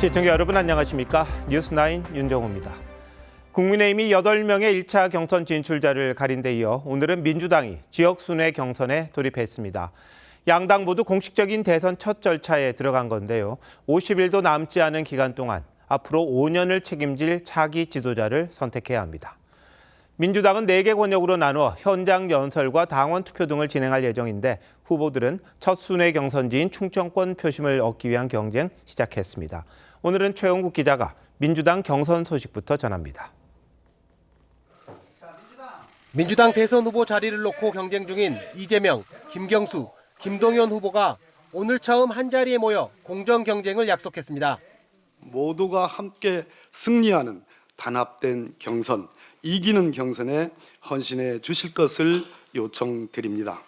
시청자 여러분 안녕하십니까? 뉴스9 윤정호입니다. 국민의힘이 8명의 1차 경선 진출자를 가린 데 이어 오늘은 민주당이 지역 순회 경선에 돌입했습니다. 양당 모두 공식적인 대선 첫 절차에 들어간 건데요. 50일도 남지 않은 기간 동안 앞으로 5년을 책임질 차기 지도자를 선택해야 합니다. 민주당은 4개 권역으로 나누어 현장 연설과 당원 투표 등을 진행할 예정인데 후보들은 첫 순회 경선지인 충청권 표심을 얻기 위한 경쟁 시작했습니다. 오늘은 최영국 기자가 민주당 경선 소식부터 전합니다. 민주당 대선 후보 자리를 놓고 경쟁 중인 이재명, 김경수, 김동연 후보가 오늘 처음 한자리에 모여 공정 경쟁을 약속했습니다. 모두가 함께 승리하는 단합된 경선, 이기는 경선에 헌신해 주실 것을 요청드립니다.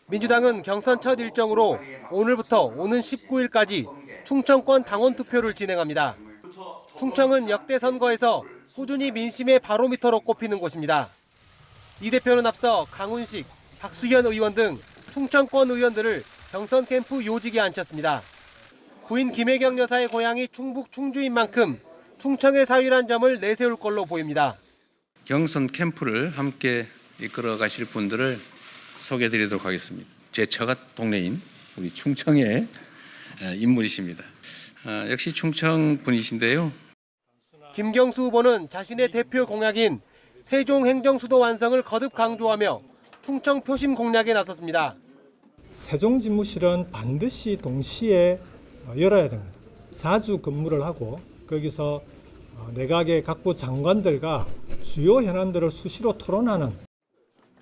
민주당은 경선 첫 일정으로 오늘부터 오는 19일까지 충청권 당원 투표를 진행합니다. 충청은 역대 선거에서 꾸준히 민심의 바로미터로 꼽히는 곳입니다. 이 대표는 앞서 강훈식, 박수현 의원 등 충청권 의원들을 경선 캠프 요직에 앉혔습니다. 부인 김혜경 여사의 고향이 충북 충주인 만큼 충청의 사위란 점을 내세울 걸로 보입니다. 경선 캠프를 함께 이끌어 가실 분들을 소개해드리도록 하겠습니다. 제 처가 동네인 우리 충청의 인물이십니다. 역시 충청 분이신데요. 김경수 후보는 자신의 대표 공약인 세종 행정수도 완성을 거듭 강조하며 충청 표심 공략에 나섰습니다. 세종집무실은 반드시 동시에 열어야 됩니다. 4주 근무를 하고 거기서 내각의 각부 장관들과 주요 현안들을 수시로 토론하는.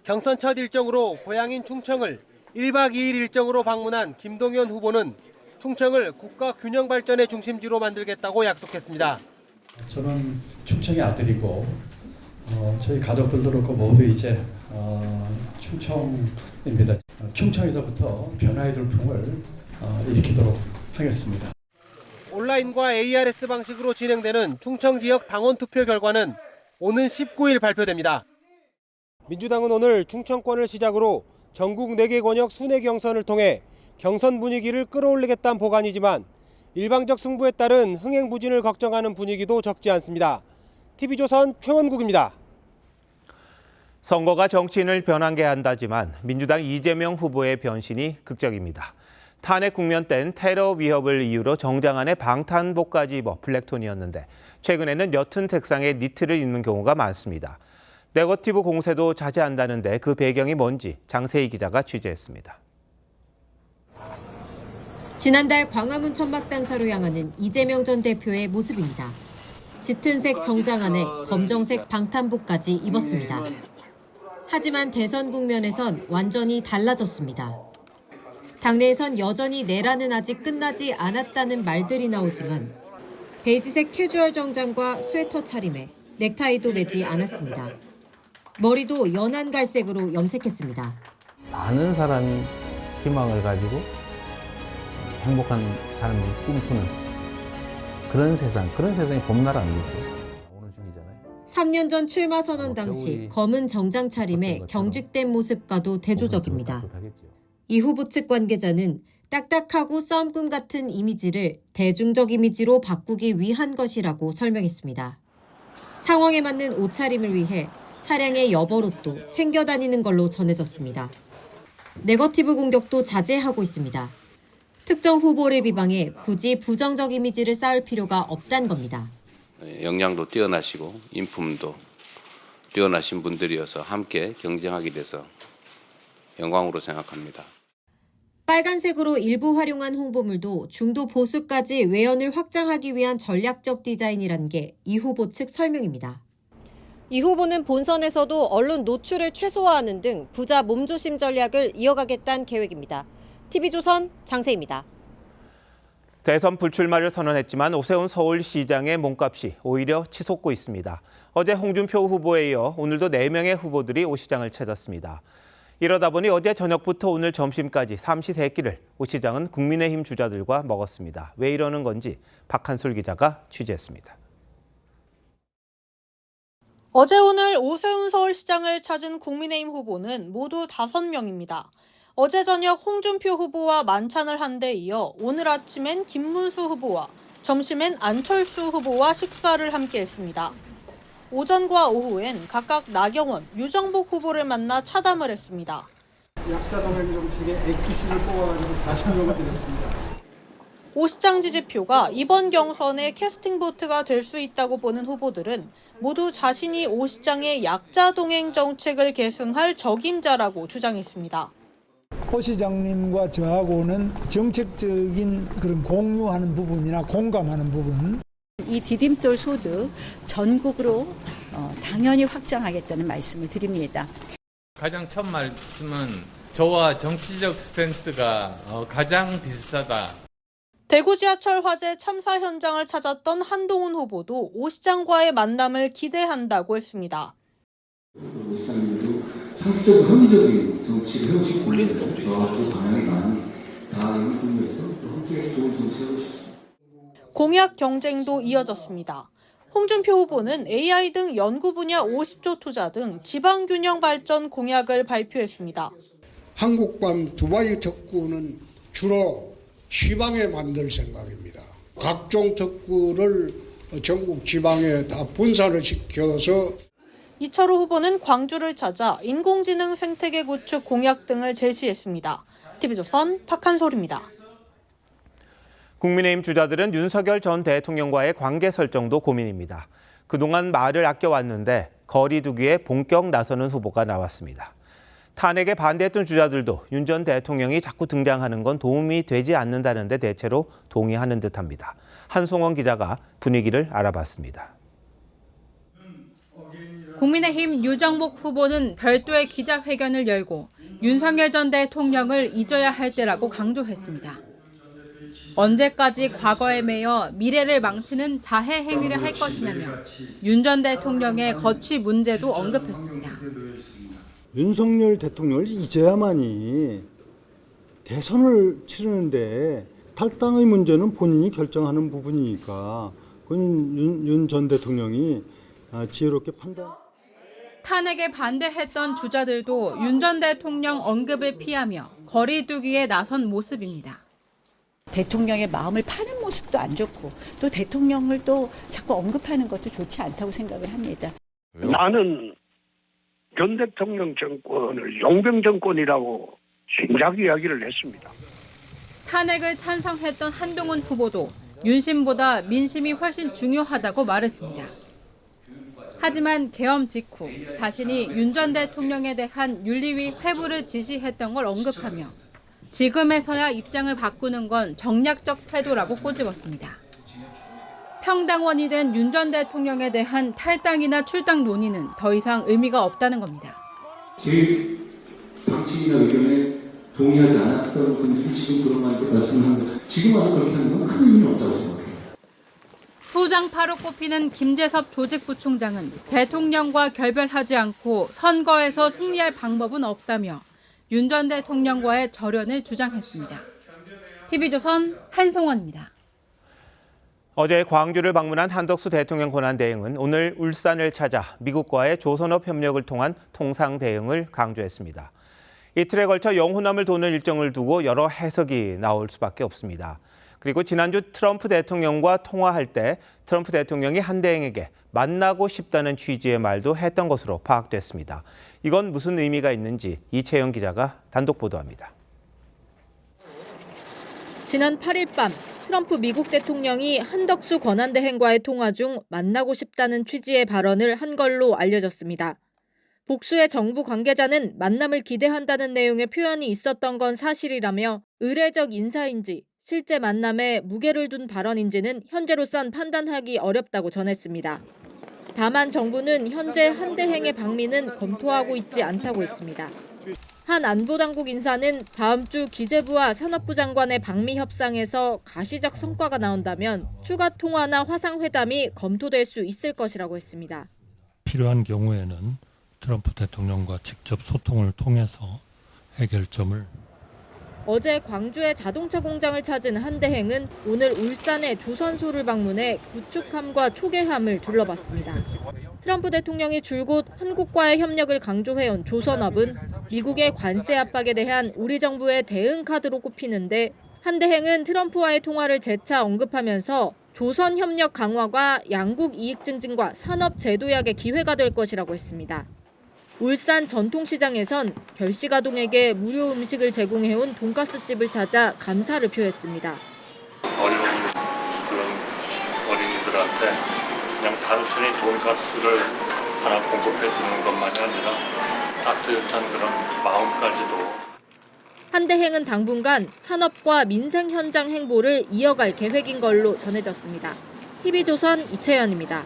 경선 첫 일정으로 고향인 충청을 1박 2일 일정으로 방문한 김동연 후보는 충청을 국가 균형 발전의 중심지로 만들겠다고 약속했습니다. 저는 충청의 아들이고 저희 가족들도 그렇고 모두 이제 충청입니다. 충청에서부터 변화의 돌풍을 일으키도록 하겠습니다. 온라인과 ARS 방식으로 진행되는 충청 지역 당원 투표 결과는 오는 19일 발표됩니다. 민주당은 오늘 충청권을 시작으로 전국 4개 권역 순회 경선을 통해 경선 분위기를 끌어올리겠다는 보관이지만 일방적 승부에 따른 흥행부진을 걱정하는 분위기도 적지 않습니다. TV조선 최원국입니다. 선거가 정치인을 변환게 한다지만 민주당 이재명 후보의 변신이 극적입니다. 탄핵 국면 땐 테러 위협을 이유로 정장 안에 방탄복까지 입어 블랙톤이었는데 최근에는 옅은 색상의 니트를 입는 경우가 많습니다. 네거티브 공세도 자제한다는데 그 배경이 뭔지 장세희 기자가 취재했습니다. 지난달 광화문 천막당사로 향하는 이재명 전 대표의 모습입니다. 짙은색 정장 안에 검정색 방탄복까지 입었습니다. 하지만 대선 국면에선 완전히 달라졌습니다. 당내에선 여전히 내란은 아직 끝나지 않았다는 말들이 나오지만 베이지색 캐주얼 정장과 스웨터 차림에 넥타이도 매지 않았습니다. 머리도 연한 갈색으로 염색했습니다. 많은 사람이 희망을 가지고 행복한 삶을 꿈꾸는 그런 세상이 봄날 아니겠어요? 오는 중이잖아요. 3년 전 출마 선언 당시 검은 정장 차림에 경직된 모습과도 대조적입니다. 이 후보 측 관계자는 딱딱하고 싸움꾼 같은 이미지를 대중적 이미지로 바꾸기 위한 것이라고 설명했습니다. 상황에 맞는 옷차림을 위해 차량의 여벌옷도 챙겨 다니는 걸로 전해졌습니다. 네거티브 공격도 자제하고 있습니다. 특정 후보를 비방해 굳이 부정적 이미지를 쌓을 필요가 없다는 겁니다. 역량도 뛰어나시고 인품도 뛰어나신 분들이어서 함께 경쟁하게 돼서 영광으로 생각합니다. 빨간색으로 일부 활용한 홍보물도 중도 보수까지 외연을 확장하기 위한 전략적 디자인이란 게 이 후보 측 설명입니다. 이 후보는 본선에서도 언론 노출을 최소화하는 등 부자 몸조심 전략을 이어가겠다는 계획입니다. TV조선 장세희입니다. 대선 불출마를 선언했지만 오세훈 서울시장의 몸값이 오히려 치솟고 있습니다. 어제 홍준표 후보에 이어 오늘도 4명의 후보들이 오 시장을 찾았습니다. 이러다 보니 어제 저녁부터 오늘 점심까지 삼시세끼를 오 시장은 국민의힘 주자들과 먹었습니다. 왜 이러는 건지 박한솔 기자가 취재했습니다. 어제 오늘 오세훈 서울시장을 찾은 국민의힘 후보는 모두 5명입니다. 어제 저녁 홍준표 후보와 만찬을 한 데 이어 오늘 아침엔 김문수 후보와 점심엔 안철수 후보와 식사를 함께했습니다. 오전과 오후엔 각각 나경원, 유정복 후보를 만나 차담을 했습니다. 약자 동행 정책에 액기스를 뽑아가지고 다시 한번 드렸습니다. 오 시장 지지표가 이번 경선의 캐스팅 보트가 될 수 있다고 보는 후보들은 모두 자신이 오 시장의 약자 동행 정책을 계승할 적임자라고 주장했습니다. 오 시장님과 저하고는 정책적인 그런 공유하는 부분이나 공감하는 부분. 이 디딤돌 소득 전국으로 당연히 확장하겠다는 말씀을 드립니다. 가장 첫 말씀은 저와 정치적 스탠스가 가장 비슷하다. 대구 지하철 화재 참사 현장을 찾았던 한동훈 후보도 오 시장과의 만남을 기대한다고 했습니다. 오 시장님도 상식적으로 합리적인 정치를 해오시고 저와 그 방향이 많이 다 연구해서 함께 좋은 정치 하고 싶습니다. 공약 경쟁도 이어졌습니다. 홍준표 후보는 AI 등 연구 분야 50조 투자 등 지방 균형 발전 공약을 발표했습니다. 한국판 두바이 특구는 주로 시방에 만들 생각입니다. 각종 특구를 전국 지방에 다 분산을 시켜서 이철호 후보는 광주를 찾아 인공지능 생태계 구축 공약 등을 제시했습니다. TV조선 박한솔입니다. 국민의힘 주자들은 윤석열 전 대통령과의 관계 설정도 고민입니다. 그동안 말을 아껴왔는데 거리 두기에 본격 나서는 후보가 나왔습니다. 탄핵에 반대했던 주자들도 윤 전 대통령이 자꾸 등장하는 건 도움이 되지 않는다는데 대체로 동의하는 듯합니다. 한송원 기자가 분위기를 알아봤습니다. 국민의힘 유정복 후보는 별도의 기자회견을 열고 윤석열 전 대통령을 잊어야 할 때라고 강조했습니다. 언제까지 과거에 매여 미래를 망치는 자해 행위를 할 것이냐며 윤 전 대통령의 거취 문제도 언급했습니다. 윤석열 대통령을 잊어야만이 대선을 치르는데 탈당의 문제는 본인이 결정하는 부분이니까 그건 윤 전 대통령이 지혜롭게 판단. 탄핵에 반대했던 주자들도 윤 전 대통령 언급을 피하며 거리 두기에 나선 모습입니다. 대통령의 마음을 파는 모습도 안 좋고 또 대통령을 또 자꾸 언급하는 것도 좋지 않다고 생각을 합니다. 나는 전 대통령 정권을 용병 정권이라고 신작 이야기를 했습니다. 탄핵을 찬성했던 한동훈 후보도 윤심보다 민심이 훨씬 중요하다고 말했습니다. 하지만 계엄 직후 자신이 윤 전 대통령에 대한 윤리위 회부를 지시했던 걸 언급하며 지금에서야 입장을 바꾸는 건 정략적 태도라고 꼬집었습니다. 평당원이 된 윤 전 대통령에 대한 탈당이나 출당 논의는 더 이상 의미가 없다는 겁니다. 제 방침이나 의견에 동의하지 않았던 분들이 지금 그런 말씀을 하는 거 지금 와서 그렇게 하는 건 큰 의미는 없다고 생각해요. 소장파로 꼽히는 김재섭 조직부총장은 대통령과 결별하지 않고 선거에서 승리할 방법은 없다며 윤 전 대통령과의 절연을 주장했습니다. TV조선 한송원입니다. 어제 광주를 방문한 한덕수 대통령 권한대행은 오늘 울산을 찾아 미국과의 조선업 협력을 통한 통상 대응을 강조했습니다. 이틀에 걸쳐 영호남을 도는 일정을 두고 여러 해석이 나올 수밖에 없습니다. 그리고 지난주 트럼프 대통령과 통화할 때 트럼프 대통령이 한 대행에게 만나고 싶다는 취지의 말도 했던 것으로 파악됐습니다. 이건 무슨 의미가 있는지 이채영 기자가 단독 보도합니다. 지난 8일 밤 트럼프 미국 대통령이 한덕수 권한대행과의 통화 중 만나고 싶다는 취지의 발언을 한 걸로 알려졌습니다. 복수의 정부 관계자는 만남을 기대한다는 내용의 표현이 있었던 건 사실이라며 의례적 인사인지 실제 만남에 무게를 둔 발언인지는 현재로선 판단하기 어렵다고 전했습니다. 다만 정부는 현재 한 대행의 방미는 검토하고 있지 않다고 했습니다. 한 안보당국 인사는 다음 주 기재부와 산업부 장관의 방미 협상에서 가시적 성과가 나온다면 추가 통화나 화상회담이 검토될 수 있을 것이라고 했습니다. 필요한 경우에는 트럼프 대통령과 직접 소통을 통해서 해결점을. 어제 광주의 자동차 공장을 찾은 한 대행은 오늘 울산의 조선소를 방문해 구축함과 초계함을 둘러봤습니다. 트럼프 대통령이 줄곧 한국과의 협력을 강조해온 조선업은 미국의 관세 압박에 대한 우리 정부의 대응 카드로 꼽히는데 한 대행은 트럼프와의 통화를 재차 언급하면서 교선협력 강화가 양국 이익 증진과 산업 제도약의 기회가 될 것이라고 했습니다. 울산 전통시장에선 결식아동에게 무료 음식을 제공해온 돈가스집을 찾아 감사를 표했습니다. 어려운 그런 어린이들한테 그냥 단순히 돈가스를 하나 공급해 주는 것만이 아니라 따뜻한 그런 마음까지도. 한대행은 당분간 산업과 민생 현장 행보를 이어갈 계획인 걸로 전해졌습니다. TV조선 이채연입니다.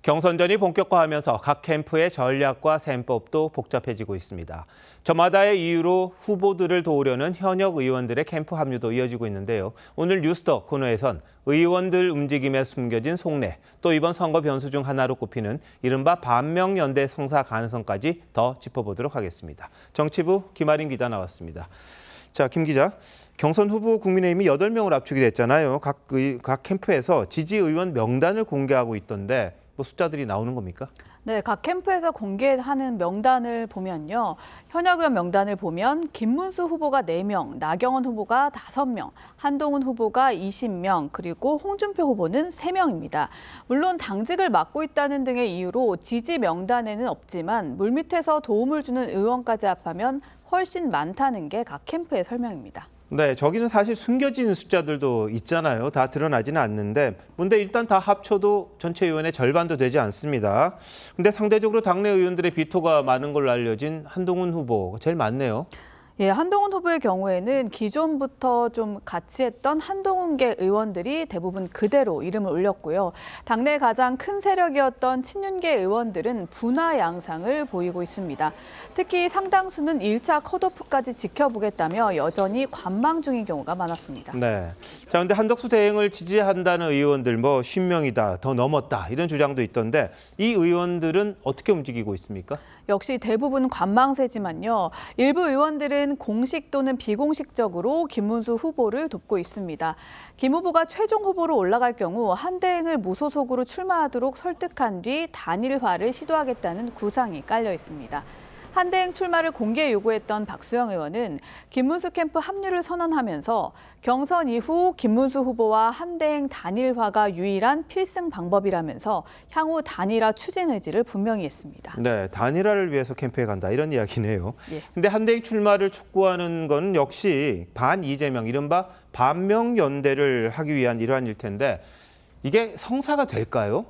경선전이 본격화하면서 각 캠프의 전략과 셈법도 복잡해지고 있습니다. 저마다의 이유로 후보들을 도우려는 현역 의원들의 캠프 합류도 이어지고 있는데요. 오늘 뉴스더 코너에선 의원들 움직임에 숨겨진 속내, 또 이번 선거 변수 중 하나로 꼽히는 이른바 반명연대 성사 가능성까지 더 짚어보도록 하겠습니다. 정치부 김아린 기자 나왔습니다. 자, 김 기자. 경선 후보 국민의힘이 8명을 압축이 됐잖아요. 각 캠프에서 지지 의원 명단을 공개하고 있던데 뭐 숫자들이 나오는 겁니까? 네, 각 캠프에서 공개하는 명단을 보면요. 현역 의원 명단을 보면 김문수 후보가 4명, 나경원 후보가 5명, 한동훈 후보가 20명, 그리고 홍준표 후보는 3명입니다. 물론 당직을 맡고 있다는 등의 이유로 지지 명단에는 없지만 물밑에서 도움을 주는 의원까지 합하면 훨씬 많다는 게 각 캠프의 설명입니다. 네, 저기는 사실 숨겨진 숫자들도 있잖아요. 다 드러나지는 않는데, 근데 일단 다 합쳐도 전체 의원의 절반도 되지 않습니다. 근데 상대적으로 당내 의원들의 비토가 많은 걸로 알려진 한동훈 후보 제일 많네요. 예, 한동훈 후보의 경우에는 기존부터 좀 같이 했던 한동훈계 의원들이 대부분 그대로 이름을 올렸고요. 당내 가장 큰 세력이었던 친윤계 의원들은 분화 양상을 보이고 있습니다. 특히 상당수는 1차 컷오프까지 지켜보겠다며 여전히 관망 중인 경우가 많았습니다. 네. 자, 근데 한덕수 대행을 지지한다는 의원들 50명이다, 더 넘었다 이런 주장도 있던데 이 의원들은 어떻게 움직이고 있습니까? 역시 대부분 관망세지만요. 일부 의원들은 공식 또는 비공식적으로 김문수 후보를 돕고 있습니다. 김 후보가 최종 후보로 올라갈 경우 한대행을 무소속으로 출마하도록 설득한 뒤 단일화를 시도하겠다는 구상이 깔려 있습니다. 한대행 출마를 공개 요구했던 박수영 의원은 김문수 캠프 합류를 선언하면서 경선 이후 김문수 후보와 한대행 단일화가 유일한 필승 방법이라면서 향후 단일화 추진 의지를 분명히 했습니다. 네, 단일화를 위해서 캠프에 간다 이런 이야기네요. 예. 근데 한대행 출마를 촉구하는 건 역시 반 이재명, 이른바 반명연대를 하기 위한 일환일 텐데 이게 성사가 될까요?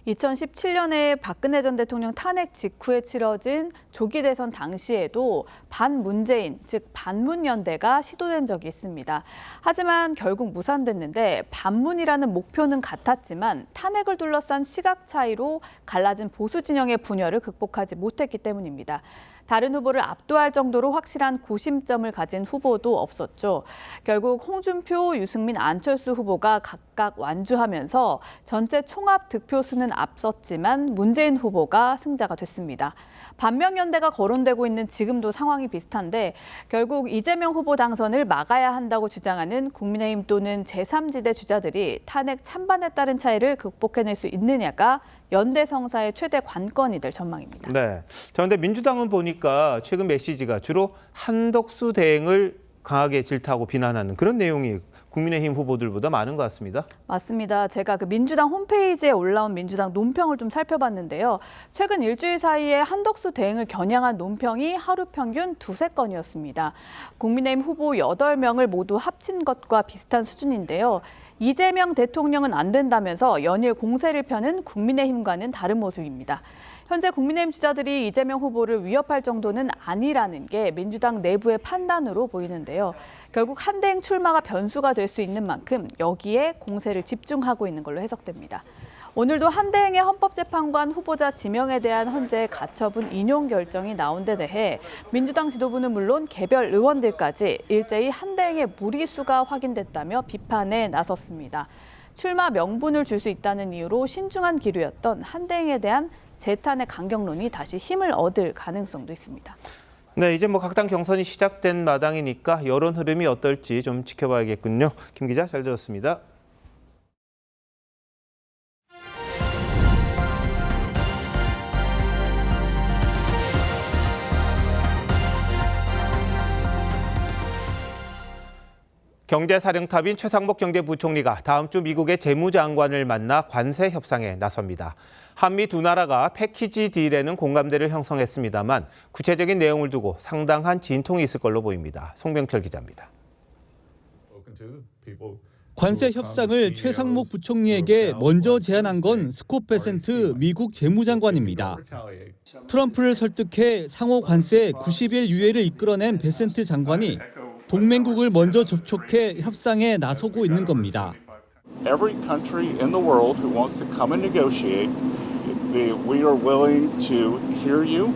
2017년에 박근혜 전 대통령 탄핵 직후에 치러진 조기 대선 당시에도 반문재인, 즉 반문연대가 시도된 적이 있습니다. 하지만 결국 무산됐는데 반문이라는 목표는 같았지만 탄핵을 둘러싼 시각 차이로 갈라진 보수 진영의 분열을 극복하지 못했기 때문입니다. 다른 후보를 압도할 정도로 확실한 구심점을 가진 후보도 없었죠. 결국 홍준표, 유승민, 안철수 후보가 각각 완주하면서 전체 총합 득표수는 앞섰지만 문재인 후보가 승자가 됐습니다. 반명연대가 거론되고 있는 지금도 상황이 비슷한데 결국 이재명 후보 당선을 막아야 한다고 주장하는 국민의힘 또는 제3지대 주자들이 탄핵 찬반에 따른 차이를 극복해낼 수 있느냐가 연대 성사의 최대 관건이 될 전망입니다. 네. 자, 그런데 민주당은 보니까 최근 메시지가 주로 한덕수 대행을 강하게 질타하고 비난하는 그런 내용이 국민의힘 후보들보다 많은 것 같습니다. 맞습니다. 제가 민주당 홈페이지에 올라온 민주당 논평을 좀 살펴봤는데요. 최근 일주일 사이에 한덕수 대행을 겨냥한 논평이 하루 평균 2~3건이었습니다. 국민의힘 후보 8명을 모두 합친 것과 비슷한 수준인데요. 이재명 대통령은 안 된다면서 연일 공세를 펴는 국민의힘과는 다른 모습입니다. 현재 국민의힘 주자들이 이재명 후보를 위협할 정도는 아니라는 게 민주당 내부의 판단으로 보이는데요. 결국 한대행 출마가 변수가 될 수 있는 만큼 여기에 공세를 집중하고 있는 걸로 해석됩니다. 오늘도 한대행의 헌법재판관 후보자 지명에 대한 헌재의 가처분 인용 결정이 나온 데 대해 민주당 지도부는 물론 개별 의원들까지 일제히 한대행의 무리수가 확인됐다며 비판에 나섰습니다. 출마 명분을 줄 수 있다는 이유로 신중한 기류였던 한대행에 대한 재탄핵 강경론이 다시 힘을 얻을 가능성도 있습니다. 네, 이제 각 당 경선이 시작된 마당이니까 여론 흐름이 어떨지 좀 지켜봐야겠군요. 김 기자, 잘 들었습니다. 경제사령탑인 최상목 경제부총리가 다음 주 미국의 재무장관을 만나 관세 협상에 나섭니다. 한미 두 나라가 패키지 딜에는 공감대를 형성했습니다만 구체적인 내용을 두고 상당한 진통이 있을 걸로 보입니다. 송병철 기자입니다. 관세 협상을 최상목 부총리에게 먼저 제안한 건 스콧 베센트 미국 재무장관입니다. 트럼프를 설득해 상호 관세 90일 유예를 이끌어낸 베센트 장관이 동맹국을 먼저 접촉해 협상에 나서고 있는 겁니다. Every country in the world who wants to come and negotiate, we are willing to hear you.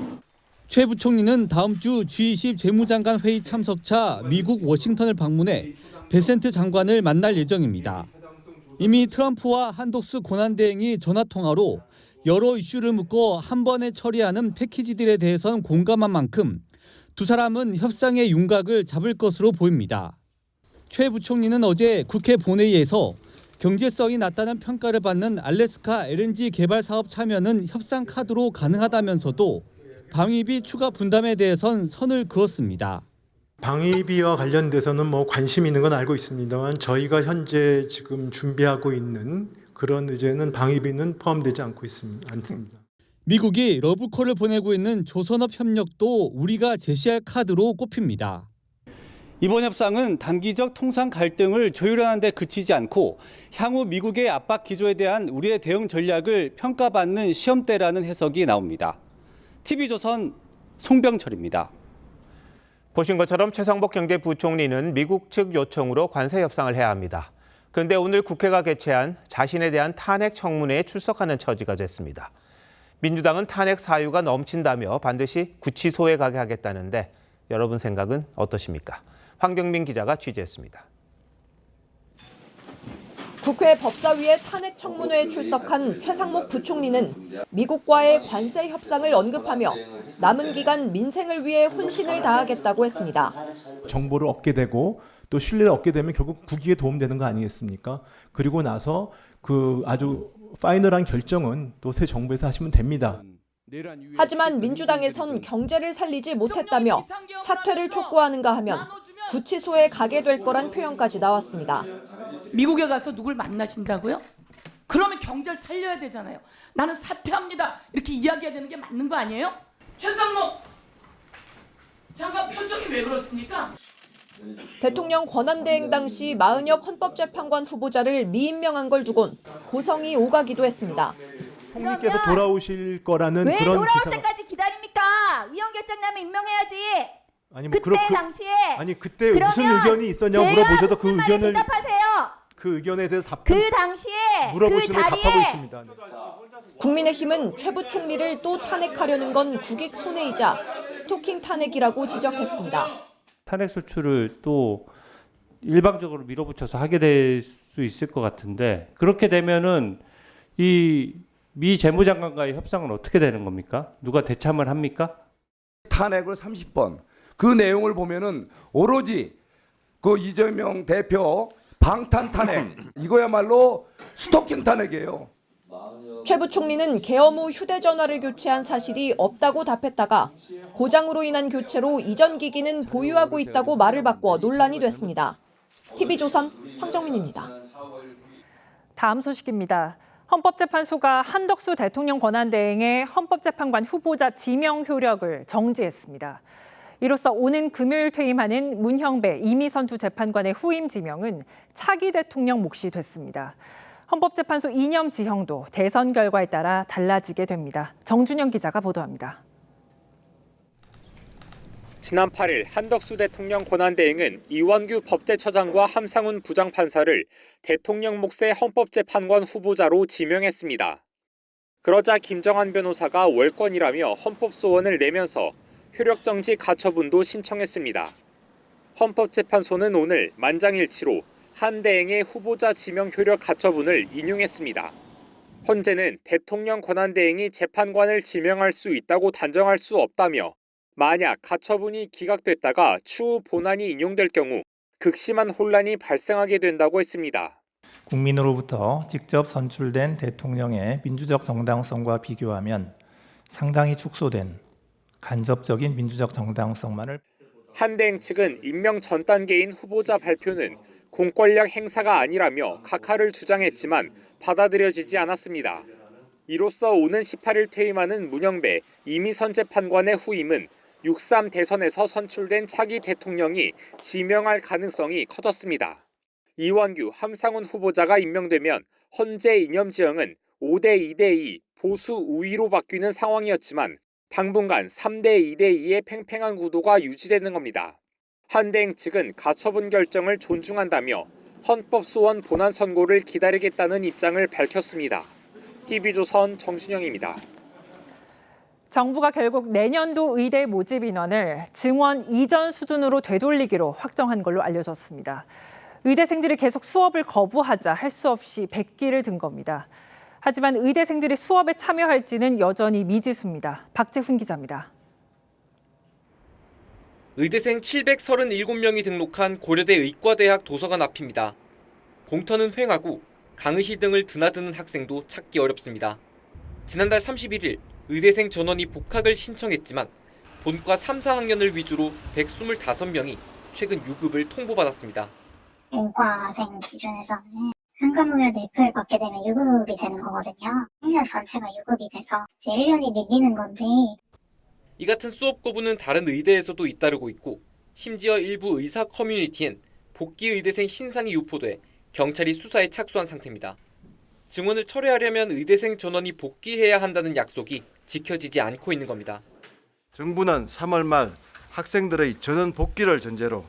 최 부총리는 다음 주 G20 재무장관 회의 참석차 미국 워싱턴을 방문해 베센트 장관을 만날 예정입니다. 이미 트럼프와 한덕수 권한대행이 전화통화로 여러 이슈를 묻고 한 번에 처리하는 패키지 딜에 대해선 공감한 만큼 두 사람은 협상의 윤곽을 잡을 것으로 보입니다. 최 부총리는 어제 국회 본회의에서 경제성이 낮다는 평가를 받는 알래스카 LNG 개발 사업 참여는 협상 카드로 가능하다면서도 방위비 추가 분담에 대해선 선을 그었습니다. 방위비와 관련돼서는 관심 있는 건 알고 있습니다만 저희가 현재 지금 준비하고 있는 그런 의제는 방위비는 포함되지 않습니다. 미국이 러브콜을 보내고 있는 조선업 협력도 우리가 제시할 카드로 꼽힙니다. 이번 협상은 단기적 통상 갈등을 조율하는 데 그치지 않고 향후 미국의 압박 기조에 대한 우리의 대응 전략을 평가받는 시험대라는 해석이 나옵니다. TV조선 송병철입니다. 보신 것처럼 최상목 경제부총리는 미국 측 요청으로 관세 협상을 해야 합니다. 그런데 오늘 국회가 개최한 자신에 대한 탄핵 청문회에 출석하는 처지가 됐습니다. 민주당은 탄핵 사유가 넘친다며 반드시 구치소에 가게 하겠다는데 여러분 생각은 어떠십니까? 황경민 기자가 취재했습니다. 국회 법사위의 탄핵 청문회에 출석한 최상목 부총리는 미국과의 관세 협상을 언급하며 남은 기간 민생을 위해 혼신을 다하겠다고 했습니다. 정보를 얻게 되고 또 신뢰를 얻게 되면 결국 국익에 도움되는 거 아니겠습니까? 그리고 나서 그 아주 파이널한 결정은 또 새 정부에서 하시면 됩니다. 하지만 민주당에선 경제를 살리지 못했다며 사퇴를 촉구하는가 하면 구치소에 가게 될 거란 표현까지 나왔습니다. 미국에 가서 누굴 만나신다고요? 그러면 경제를 살려야 되잖아요. 나는 사퇴합니다. 이렇게 이야기해야 되는 게 맞는 거 아니에요? 최상목 장관 표정이 왜 그렇습니까? 대통령 권한대행 당시 마은혁 헌법재판관 후보자를 미임명한 걸 두곤 고성이 오가기도 했습니다. 총리께서 돌아오실 거라는 왜 그런 돌아올 기사가 때까지 기다립니까? 위헌결정 나면 임명해야지. 아니 그때 당시에 아니 그때 무슨 의견이 있었냐고 물어보셔도 그 의견을 대답하세요. 그 의견에 대해서 답변 그 당시에 물어보시면 그 자리에 답하고 있습니다. 국민의힘은 최 부총리를 또 탄핵하려는 건 국익 손해이자 스토킹 탄핵이라고 지적했습니다. 탄핵 소추를 또 일방적으로 밀어붙여서 하게 될 수 있을 것 같은데 그렇게 되면은 이 미 재무장관과의 협상은 어떻게 되는 겁니까? 누가 대참을 합니까? 탄핵을 30번 그 내용을 보면은 오로지 그 이재명 대표 방탄 탄핵 이거야말로 스토킹 탄핵이에요. 최 부총리는 개엄 후 휴대전화를 교체한 사실이 없다고 답했다가 고장으로 인한 교체로 이전 기기는 보유하고 있다고 말을 바꿔 논란이 됐습니다. TV조선 황정민입니다. 다음 소식입니다. 헌법재판소가 한덕수 대통령 권한대행의 헌법재판관 후보자 지명 효력을 정지했습니다. 이로써 오는 금요일 퇴임하는 문형배 이미선 두 재판관의 후임 지명은 차기 대통령 몫이 됐습니다. 헌법재판소 이념 지형도 대선 결과에 따라 달라지게 됩니다. 정준영 기자가 보도합니다. 지난 8일 한덕수 대통령 권한대행은 이원규 법제처장과 함상훈 부장판사를 대통령 몫의 헌법재판관 후보자로 지명했습니다. 그러자 김정한 변호사가 월권이라며 헌법소원을 내면서 효력정지 가처분도 신청했습니다. 헌법재판소는 오늘 만장일치로 한 대행의 후보자 지명 효력 가처분을 인용했습니다. 헌재는 대통령 권한대행이 재판관을 지명할 수 있다고 단정할 수 없다며 만약 가처분이 기각됐다가 추후 본안이 인용될 경우 극심한 혼란이 발생하게 된다고 했습니다. 국민으로부터 직접 선출된 대통령의 민주적 정당성과 비교하면 상당히 축소된 간접적인 민주적 정당성만을 한 대행 측은 임명 전 단계인 후보자 발표는 공권력 행사가 아니라며 각하를 주장했지만 받아들여지지 않았습니다. 이로써 오는 18일 퇴임하는 문영배 이미선 재판관의 후임은 6.3 대선에서 선출된 차기 대통령이 지명할 가능성이 커졌습니다. 이완규, 함상훈 후보자가 임명되면 헌재 이념 지형은 5대 2대2 보수 우위로 바뀌는 상황이었지만 당분간 3대 2대2의 팽팽한 구도가 유지되는 겁니다. 한대행 측은 가처분 결정을 존중한다며 헌법소원 본안 선고를 기다리겠다는 입장을 밝혔습니다. TV조선 정신영입니다. 정부가 결국 내년도 의대 모집 인원을 증원 이전 수준으로 되돌리기로 확정한 걸로 알려졌습니다. 의대생들이 계속 수업을 거부하자 할 수 없이 백기를 든 겁니다. 하지만 의대생들이 수업에 참여할지는 여전히 미지수입니다. 박재훈 기자입니다. 의대생 737명이 등록한 고려대 의과대학 도서관 앞입니다. 공터는 횡하고 강의실 등을 드나드는 학생도 찾기 어렵습니다. 지난달 31일 의대생 전원이 복학을 신청했지만 본과 3, 4학년을 위주로 125명이 최근 유급을 통보받았습니다. 문과생 기준에서는 한 과목이라도 F를 받게 되면 유급이 되는 거거든요. 1년 전체가 유급이 돼서 이제 1년이 밀리는 건데 이 같은 수업 거부는 다른 의대에서도 잇따르고 있고 심지어 일부 의사 커뮤니티엔 복귀 의대생 신상이 유포돼 경찰이 수사에 착수한 상태입니다. 증원을 철회하려면 의대생 전원이 복귀해야 한다는 약속이 지켜지지 않고 있는 겁니다. 정부는 3월 말 학생들의 전원 복귀를 전제로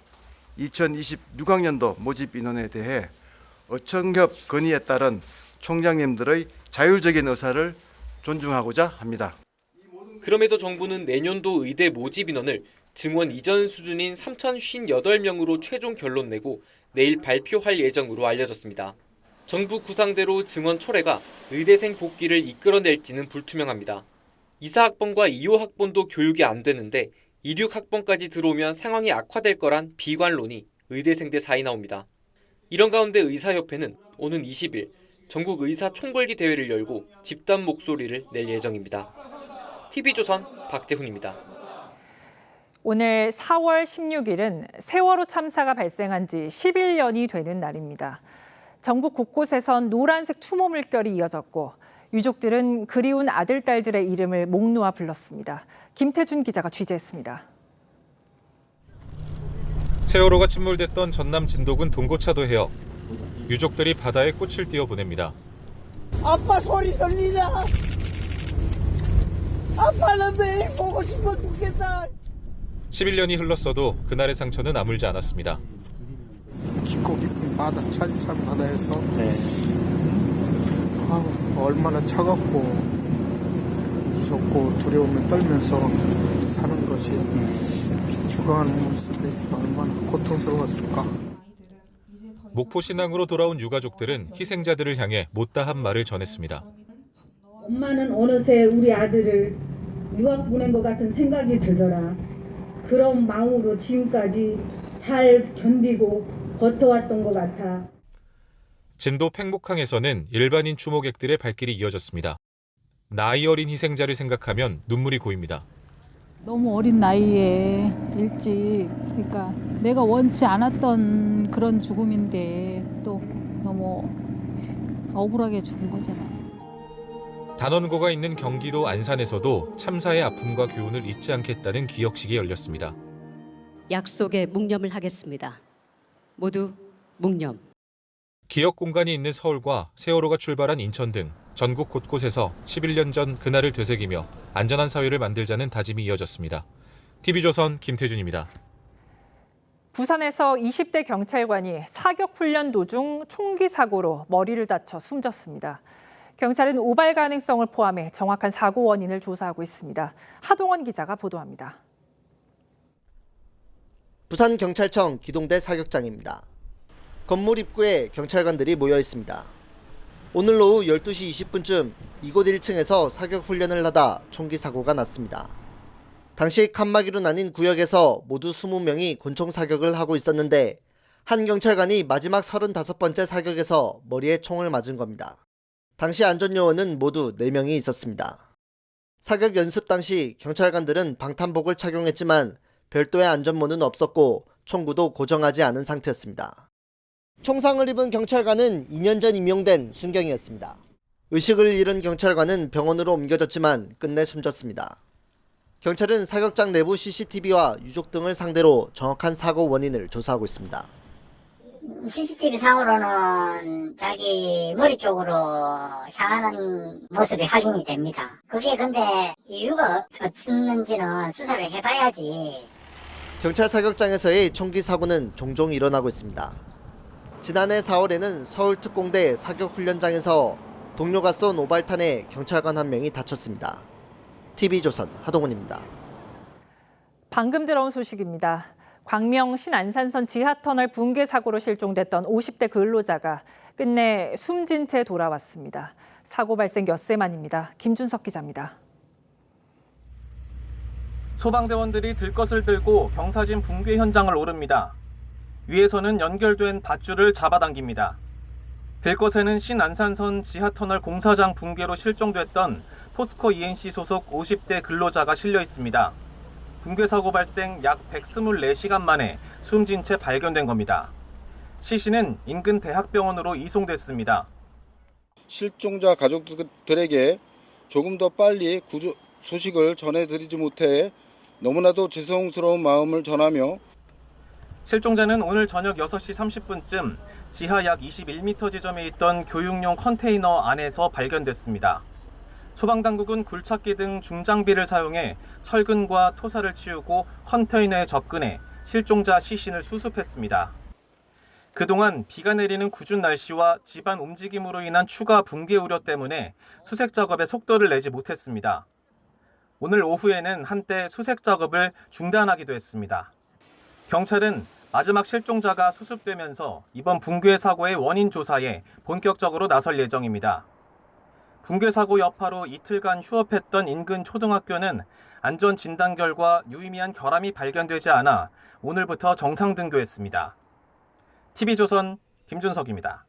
2026학년도 모집 인원에 대해 어청협 건의에 따른 총장님들의 자율적인 의사를 존중하고자 합니다. 그럼에도 정부는 내년도 의대 모집 인원을 증원 이전 수준인 3,058명으로 최종 결론 내고 내일 발표할 예정으로 알려졌습니다. 정부 구상대로 증원 철회가 의대생 복귀를 이끌어낼지는 불투명합니다. 2사학번과 2호학번도 교육이 안 되는데 2,6학번까지 들어오면 상황이 악화될 거란 비관론이 의대생들 사이 나옵니다. 이런 가운데 의사협회는 오는 20일 전국 의사 총궐기 대회를 열고 집단 목소리를 낼 예정입니다. TV조선 박재훈입니다. 오늘 4월 16일은 세월호 참사가 발생한 지 11년이 되는 날입니다. 전국 곳곳에선 노란색 추모 물결이 이어졌고 유족들은 그리운 아들, 딸들의 이름을 목 놓아 불렀습니다. 김태준 기자가 취재했습니다. 세월호가 침몰됐던 전남 진도군 동고차도 해역. 유족들이 바다에 꽃을 띄워 보냅니다. 아빠 소리 들리냐? 아빠는 매일 보고 싶어 죽겠다. 11년이 흘렀어도 그날의 상처는 아물지 않았습니다. 깊고 깊은 바다, 찰찬 바다에서 얼마나 차갑고 무섭고 두려움에 떨면서 사는 것이 죽어가는 모습이 얼마나 고통스러웠을까. 목포 신항으로 돌아온 유가족들은 희생자들을 향해 못다한 말을 전했습니다. 엄마는 어느새 우리 아들을 유학 보낸 것 같은 생각이 들더라. 그런 마음으로 지금까지 잘 견디고 버텨왔던 것 같아. 진도 팽목항에서는 일반인 추모객들의 발길이 이어졌습니다. 나이 어린 희생자를 생각하면 눈물이 고입니다. 너무 어린 나이에 일찍, 그러니까 내가 원치 않았던 그런 죽음인데 또 너무 억울하게 죽은 거잖아. 단원고가 있는 경기도 안산에서도 참사의 아픔과 교훈을 잊지 않겠다는 기억식이 열렸습니다. 약속에 묵념을 하겠습니다. 모두 묵념. 기억 공간이 있는 서울과 세월호가 출발한 인천 등 전국 곳곳에서 11년 전 그날을 되새기며 안전한 사회를 만들자는 다짐이 이어졌습니다. TV조선 김태준입니다. 부산에서 20대 경찰관이 사격 훈련 도중 총기 사고로 머리를 다쳐 숨졌습니다. 경찰은 오발 가능성을 포함해 정확한 사고 원인을 조사하고 있습니다. 하동원 기자가 보도합니다. 부산경찰청 기동대 사격장입니다. 건물 입구에 경찰관들이 모여 있습니다. 오늘 오후 12시 20분쯤 이곳 1층에서 사격 훈련을 하다 총기 사고가 났습니다. 당시 칸막이로 나뉜 구역에서 모두 20명이 권총 사격을 하고 있었는데 한 경찰관이 마지막 35번째 사격에서 머리에 총을 맞은 겁니다. 당시 안전요원은 모두 4명이 있었습니다. 사격 연습 당시 경찰관들은 방탄복을 착용했지만 별도의 안전모는 없었고 총구도 고정하지 않은 상태였습니다. 총상을 입은 경찰관은 2년 전 임용된 순경이었습니다. 의식을 잃은 경찰관은 병원으로 옮겨졌지만 끝내 숨졌습니다. 경찰은 사격장 내부 CCTV와 유족 등을 상대로 정확한 사고 원인을 조사하고 있습니다. CCTV 상으로는 자기 머리 쪽으로 향하는 모습이 확인이 됩니다. 그게 근데 이유가 어떻는지는 수사를 해봐야지. 경찰 사격장에서의 총기 사고는 종종 일어나고 있습니다. 지난해 4월에는 서울특공대 사격훈련장에서 동료가 쏜 오발탄에 경찰관 한 명이 다쳤습니다. TV조선 하동훈입니다. 방금 들어온 소식입니다. 광명 신안산선 지하터널 붕괴 사고로 실종됐던 50대 근로자가 끝내 숨진 채 돌아왔습니다. 사고 발생 엿새 만입니다. 김준석 기자입니다. 소방대원들이 들것을 들고 경사진 붕괴 현장을 오릅니다. 위에서는 연결된 밧줄을 잡아당깁니다. 들것에는 신안산선 지하터널 공사장 붕괴로 실종됐던 포스코 ENC 소속 50대 근로자가 실려 있습니다. 붕괴 사고 발생 약 124시간 만에 숨진 채 발견된 겁니다. 시 씨는 인근 대학병원으로 이송됐습니다. 실종자 가족들에게 조금 더 빨리 구조 소식을 전해드리지 못해 너무나도 죄송스러운 마음을 전하며 실종자는 오늘 저녁 6시 30분쯤 지하 약 21m 지점에 있던 교육용 컨테이너 안에서 발견됐습니다. 소방당국은 굴착기 등 중장비를 사용해 철근과 토사를 치우고 컨테이너에 접근해 실종자 시신을 수습했습니다. 그동안 비가 내리는 궂은 날씨와 집안 움직임으로 인한 추가 붕괴 우려 때문에 수색 작업에 속도를 내지 못했습니다. 오늘 오후에는 한때 수색 작업을 중단하기도 했습니다. 경찰은 마지막 실종자가 수습되면서 이번 붕괴 사고의 원인 조사에 본격적으로 나설 예정입니다. 붕괴 사고 여파로 이틀간 휴업했던 인근 초등학교는 안전 진단 결과 유의미한 결함이 발견되지 않아 오늘부터 정상 등교했습니다. TV조선 김준석입니다.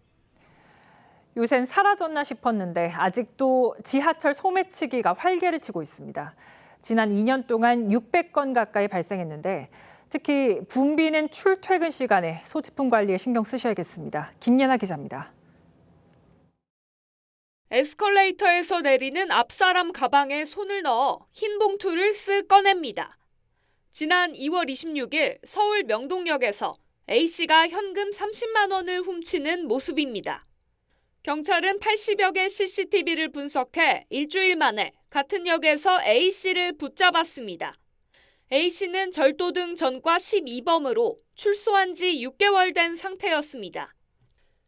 요샌 사라졌나 싶었는데 아직도 지하철 소매치기가 활개를 치고 있습니다. 지난 2년 동안 600건 가까이 발생했는데 특히 붐비는 출퇴근 시간에 소지품 관리에 신경 쓰셔야겠습니다. 김예나 기자입니다. 에스컬레이터에서 내리는 앞사람 가방에 손을 넣어 흰 봉투를 쓱 꺼냅니다. 지난 2월 26일 서울 명동역에서 A씨가 현금 30만 원을 훔치는 모습입니다. 경찰은 80여 개 CCTV를 분석해 일주일 만에 같은 역에서 A씨를 붙잡았습니다. A씨는 절도등 전과 12범으로 출소한 지 6개월 된 상태였습니다.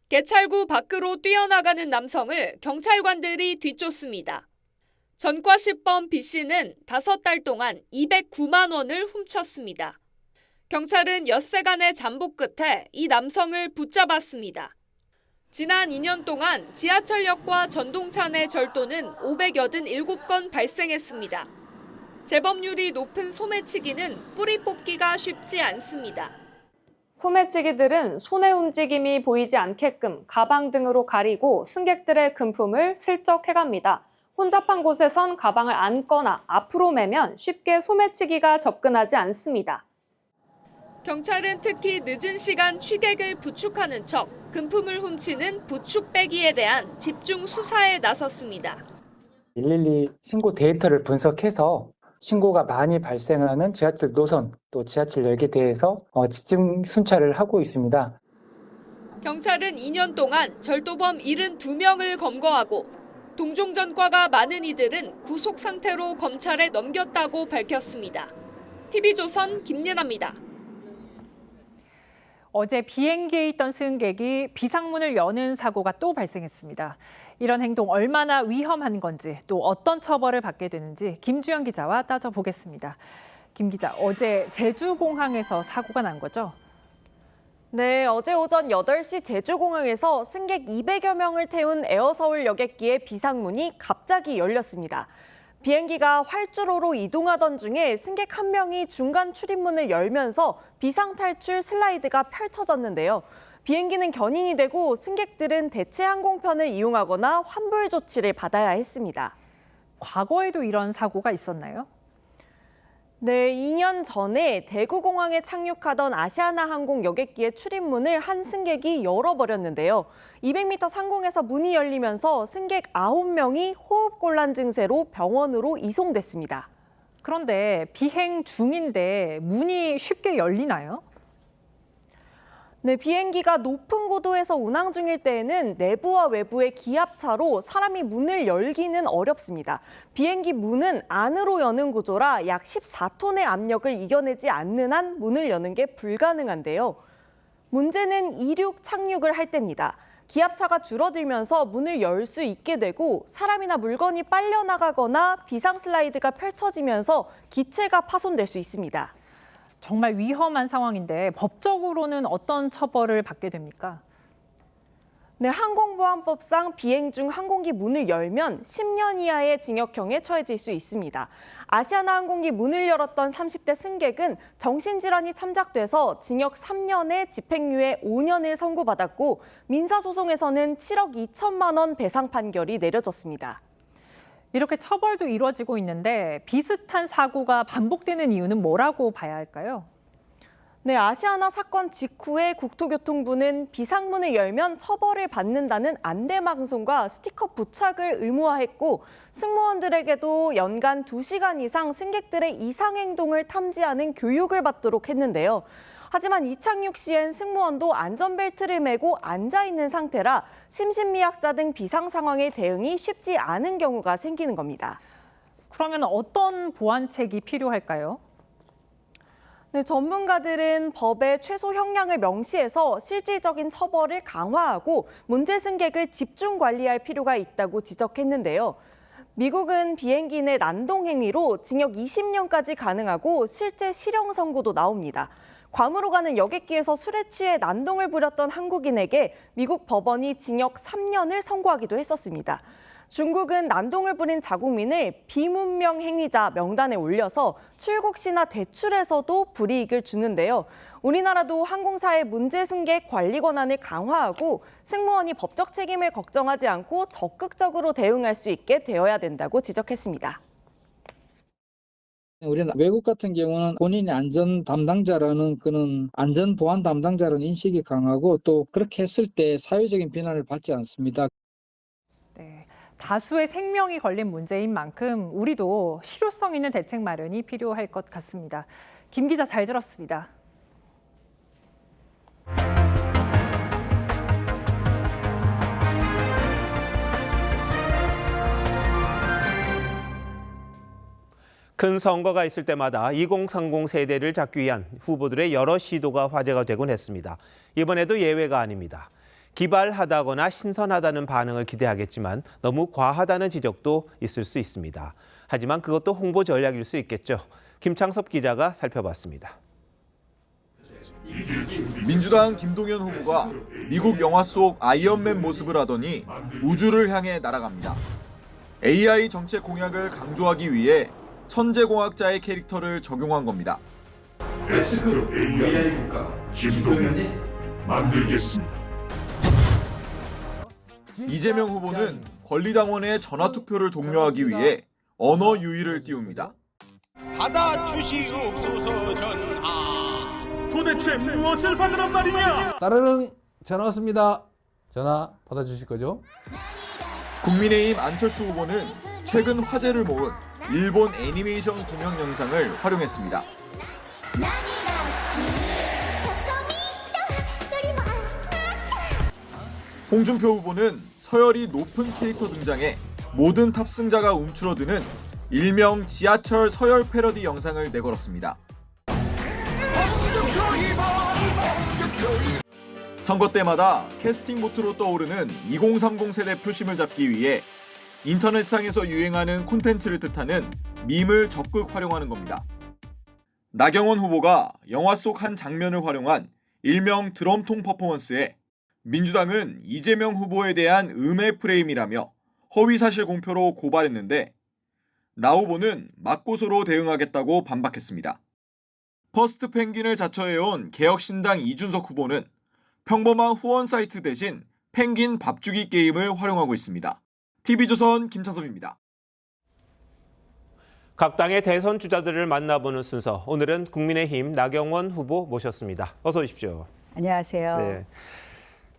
개찰구 밖으로 뛰어나가는 남성을 경찰관들이 뒤쫓습니다. 전과 10범 B씨는 5달 동안 209만 원을 훔쳤습니다. 경찰은 엿새간의 잠복 끝에 이 남성을 붙잡았습니다. 지난 2년 동안 지하철역과 전동차 내 절도는 587건 발생했습니다. 재범률이 높은 소매치기는 뿌리 뽑기가 쉽지 않습니다. 소매치기들은 손의 움직임이 보이지 않게끔 가방 등으로 가리고 승객들의 금품을 슬쩍 해갑니다. 혼잡한 곳에선 가방을 안거나 앞으로 매면 쉽게 소매치기가 접근하지 않습니다. 경찰은 특히 늦은 시간 취객을 부축하는 척 금품을 훔치는 부축배기에 대한 집중 수사에 나섰습니다. 112 신고 데이터를 분석해서 신고가 많이 발생하는 지하철 노선 또 지하철역에 대해서 집중 순찰을 하고 있습니다. 경찰은 2년 동안 절도범 72명을 검거하고 동종 전과가 많은 이들은 구속 상태로 검찰에 넘겼다고 밝혔습니다. TV조선 김예나입니다. 어제 비행기에 있던 승객이 비상문을 여는 사고가 또 발생했습니다. 이런 행동 얼마나 위험한 건지 또 어떤 처벌을 받게 되는지 김주영 기자와 따져보겠습니다. 김 기자, 어제 제주공항에서 사고가 난 거죠? 네, 어제 오전 8시 제주공항에서 승객 200여 명을 태운 에어서울 여객기의 비상문이 갑자기 열렸습니다. 비행기가 활주로로 이동하던 중에 승객 한 명이 중간 출입문을 열면서 비상탈출 슬라이드가 펼쳐졌는데요. 비행기는 견인이 되고 승객들은 대체 항공편을 이용하거나 환불 조치를 받아야 했습니다. 과거에도 이런 사고가 있었나요? 네, 2년 전에 대구공항에 착륙하던 아시아나항공 여객기의 출입문을 한 승객이 열어버렸는데요. 200m 상공에서 문이 열리면서 승객 9명이 호흡곤란 증세로 병원으로 이송됐습니다. 그런데 비행 중인데 문이 쉽게 열리나요? 네, 비행기가 높은 고도에서 운항 중일 때에는 내부와 외부의 기압차로 사람이 문을 열기는 어렵습니다. 비행기 문은 안으로 여는 구조라 약 14톤의 압력을 이겨내지 않는 한 문을 여는 게 불가능한데요. 문제는 이륙, 착륙을 할 때입니다. 기압차가 줄어들면서 문을 열 수 있게 되고 사람이나 물건이 빨려나가거나 비상 슬라이드가 펼쳐지면서 기체가 파손될 수 있습니다. 정말 위험한 상황인데 법적으로는 어떤 처벌을 받게 됩니까? 네, 항공보안법상 비행 중 항공기 문을 열면 10년 이하의 징역형에 처해질 수 있습니다. 아시아나 항공기 문을 열었던 30대 승객은 정신질환이 참작돼서 징역 3년에 집행유예 5년을 선고받았고 민사소송에서는 7억 2천만 원 배상 판결이 내려졌습니다. 이렇게 처벌도 이루어지고 있는데 비슷한 사고가 반복되는 이유는 뭐라고 봐야 할까요? 네, 아시아나 사건 직후에 국토교통부는 비상문을 열면 처벌을 받는다는 안내방송과 스티커 부착을 의무화했고 승무원들에게도 연간 2시간 이상 승객들의 이상 행동을 탐지하는 교육을 받도록 했는데요. 하지만 이착륙 시엔 승무원도 안전벨트를 매고 앉아있는 상태라 심신미약자 등 비상 상황에 대응이 쉽지 않은 경우가 생기는 겁니다. 그러면 어떤 보완책이 필요할까요? 네, 전문가들은 법의 최소 형량을 명시해서 실질적인 처벌을 강화하고 문제 승객을 집중 관리할 필요가 있다고 지적했는데요. 미국은 비행기 내 난동 행위로 징역 20년까지 가능하고 실제 실형 선고도 나옵니다. 괌으로 가는 여객기에서 술에 취해 난동을 부렸던 한국인에게 미국 법원이 징역 3년을 선고하기도 했었습니다. 중국은 난동을 부린 자국민을 비문명 행위자 명단에 올려서 출국 시나 대출에서도 불이익을 주는데요. 우리나라도 항공사의 문제 승객 관리 권한을 강화하고 승무원이 법적 책임을 걱정하지 않고 적극적으로 대응할 수 있게 되어야 된다고 지적했습니다. 우리는 외국 같은 경우는 본인이 안전 담당자라는 그런 안전 보안 담당자라는 인식이 강하고 또 그렇게 했을 때 사회적인 비난을 받지 않습니다. 네, 다수의 생명이 걸린 문제인 만큼 우리도 실효성 있는 대책 마련이 필요할 것 같습니다. 김 기자 잘 들었습니다. 큰 선거가 있을 때마다 2030 세대를 잡기 위한 후보들의 여러 시도가 화제가 되곤 했습니다. 이번에도 예외가 아닙니다. 기발하다거나 신선하다는 반응을 기대하겠지만 너무 과하다는 지적도 있을 수 있습니다. 하지만 그것도 홍보 전략일 수 있겠죠. 김창섭 기자가 살펴봤습니다. 민주당 김동연 후보가 미국 영화 속 아이언맨 모습을 하더니 우주를 향해 날아갑니다. AI 정책 공약을 강조하기 위해 천재공학자의 캐릭터를 적용한 겁니다. S그룹 AI 국가 김동연이 만들겠습니다. 이재명 후보는 권리당원의 전화투표를 독려하기 위해 언어 유희를 띄웁니다. 받아주시옵소서 전하. 도대체 무엇을 받으란 말이냐? 따르릉 전화 왔습니다. 전화 받아주실 거죠? 국민의힘 안철수 후보는 최근 화제를 모은 일본 애니메이션 공연 영상을 활용했습니다. 홍준표 후보는 서열이 높은 캐릭터 등장에 모든 탑승자가 움츠러드는 일명 지하철 서열 패러디 영상을 내걸었습니다. 선거 때마다 캐스팅 보트로 떠오르는 2030 세대 표심을 잡기 위해 인터넷상에서 유행하는 콘텐츠를 뜻하는 밈을 적극 활용하는 겁니다. 나경원 후보가 영화 속 한 장면을 활용한 일명 드럼통 퍼포먼스에 민주당은 이재명 후보에 대한 음해 프레임이라며 허위사실 공표로 고발했는데 나 후보는 맞고소로 대응하겠다고 반박했습니다. 퍼스트 펭귄을 자처해온 개혁신당 이준석 후보는 평범한 후원 사이트 대신 펭귄 밥주기 게임을 활용하고 있습니다. TV조선 김창섭입니다. 각 당의 대선 주자들을 만나보는 순서. 오늘은 국민의힘 나경원 후보 모셨습니다. 어서 오십시오. 안녕하세요. 네.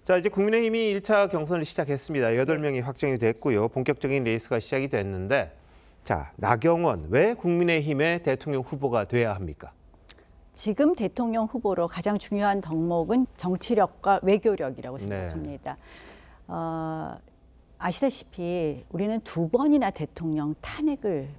자, 이제 국민의힘이 1차 경선을 시작했습니다. 8명이 확정이 됐고요. 본격적인 레이스가 시작이 됐는데, 자, 나경원, 왜 국민의힘의 대통령 후보가 돼야 합니까? 지금 대통령 후보로 가장 중요한 덕목은 정치력과 외교력이라고 생각합니다. 아시다시피 우리는 2번이나 대통령 탄핵을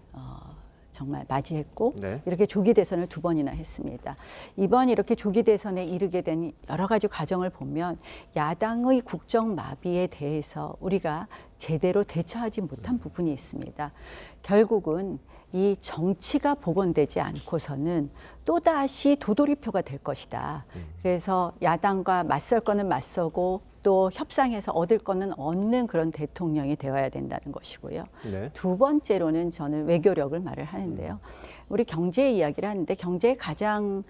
정말 맞이했고 이렇게 조기 대선을 2번이나 했습니다. 이번 이렇게 조기 대선에 이르게 된 여러 가지 과정을 보면 야당의 국정 마비에 대해서 우리가 제대로 대처하지 못한 부분이 있습니다. 결국은 이 정치가 복원되지 않고서는 또다시 도돌이표가 될 것이다. 그래서 야당과 맞설 거는 맞서고 또 협상해서 얻을 거는 얻는 그런 대통령이 되어야 된다는 것이고요. 네. 두 번째로는 저는 외교력을 말을 하는데요. 우리 경제 이야기를 하는데 경제의 가장